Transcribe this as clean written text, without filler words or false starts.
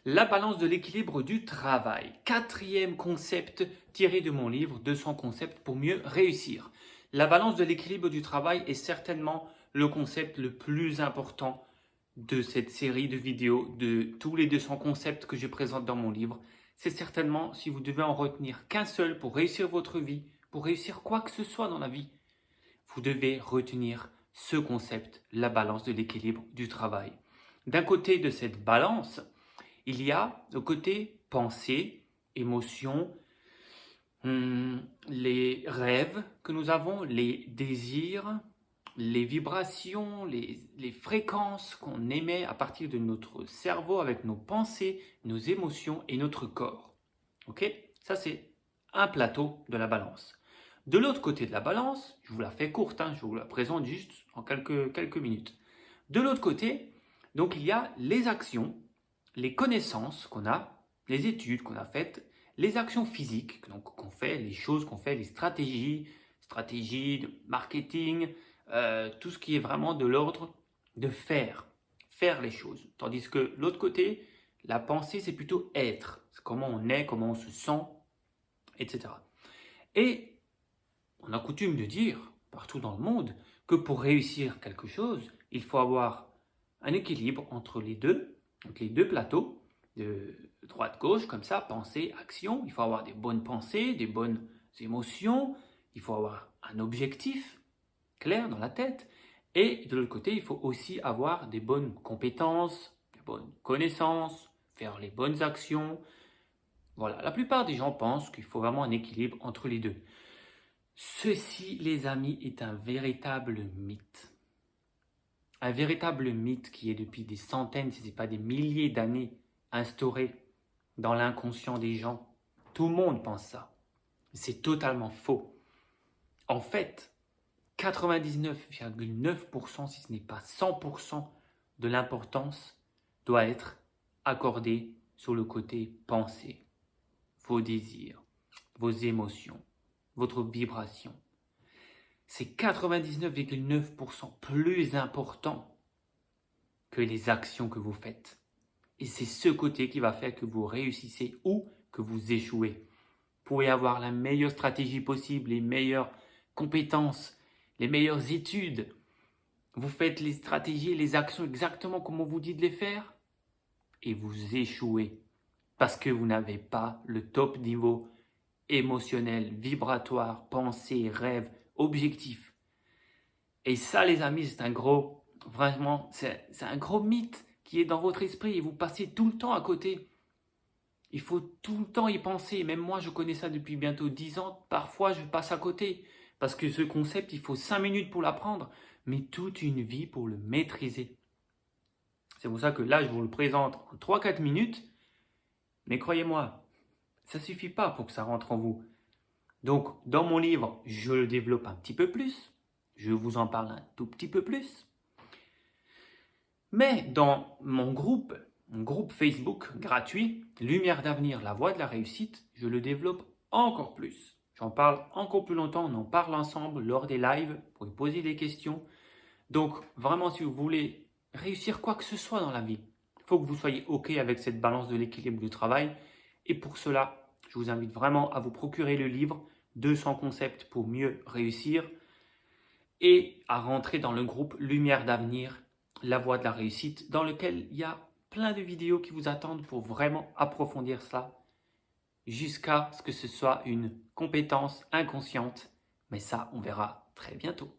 La balance de l'équilibre du travail. Quatrième concept tiré de mon livre 200 concepts pour mieux réussir. La balance de l'équilibre du travail est certainement le concept le plus important de cette série de vidéos, de tous les 200 concepts que je présente dans mon livre. C'est certainement, si vous devez en retenir qu'un seul pour réussir votre vie, pour réussir quoi que ce soit dans la vie, vous devez retenir ce concept, la balance de l'équilibre du travail. D'un côté de cette balance, il y a le côté pensée, émotion, les rêves que nous avons, les désirs, les vibrations, les fréquences qu'on émet à partir de notre cerveau avec nos pensées, nos émotions et notre corps. Ok? Ça, c'est un plateau de la balance. De l'autre côté de la balance, je vous la fais courte, je vous la présente juste en quelques minutes. De l'autre côté, donc il y a les actions, les connaissances qu'on a, les études qu'on a faites, les actions physiques donc qu'on fait, les choses qu'on fait, les stratégies de marketing, tout ce qui est vraiment de l'ordre de faire les choses. Tandis que l'autre côté, la pensée, c'est plutôt être. C'est comment on est, comment on se sent, etc. Et on a coutume de dire, partout dans le monde, que pour réussir quelque chose, il faut avoir un équilibre entre les deux, donc les deux plateaux, de droite-gauche, comme ça, pensée, action. Il faut avoir des bonnes pensées, des bonnes émotions, il faut avoir un objectif clair dans la tête. Et de l'autre côté, il faut aussi avoir des bonnes compétences, des bonnes connaissances, faire les bonnes actions. Voilà, la plupart des gens pensent qu'il faut vraiment un équilibre entre les deux. Ceci, les amis, est un véritable mythe. Un véritable mythe qui est depuis des centaines, si ce n'est pas des milliers d'années, instauré dans l'inconscient des gens. Tout le monde pense ça. C'est totalement faux. En fait, 99,9%, si ce n'est pas 100% de l'importance doit être accordée sur le côté pensée, vos désirs, vos émotions, votre vibration. C'est 99,9% plus important que les actions que vous faites. Et c'est ce côté qui va faire que vous réussissez ou que vous échouez. Vous pouvez avoir la meilleure stratégie possible, les meilleures compétences, les meilleures études. Vous faites les stratégies, les actions exactement comme on vous dit de les faire et vous échouez parce que vous n'avez pas le top niveau émotionnel, vibratoire, pensée, rêve, objectif. Et ça, les amis, c'est un gros mythe qui est dans votre esprit et vous passez tout le temps à côté. Il faut tout le temps y penser. Même moi, je connais ça depuis bientôt 10 ans. Parfois, je passe à côté. Parce que ce concept, il faut 5 minutes pour l'apprendre, mais toute une vie pour le maîtriser. C'est pour ça que là, je vous le présente en 3-4 minutes. Mais croyez-moi, ça ne suffit pas pour que ça rentre en vous. Donc, dans mon livre, je le développe un petit peu plus. Je vous en parle un tout petit peu plus. Mais dans mon groupe Facebook gratuit, Lumière d'avenir, la voie de la réussite, je le développe encore plus. J'en parle encore plus longtemps, on en parle ensemble lors des lives pour y poser des questions. Donc vraiment, si vous voulez réussir quoi que ce soit dans la vie, il faut que vous soyez OK avec cette balance de l'équilibre du travail. Et pour cela, je vous invite vraiment à vous procurer le livre 200 concepts pour mieux réussir et à rentrer dans le groupe Lumière d'avenir, la voie de la réussite, dans lequel il y a plein de vidéos qui vous attendent pour vraiment approfondir cela jusqu'à ce que ce soit une compétence inconsciente. Mais ça, on verra très bientôt.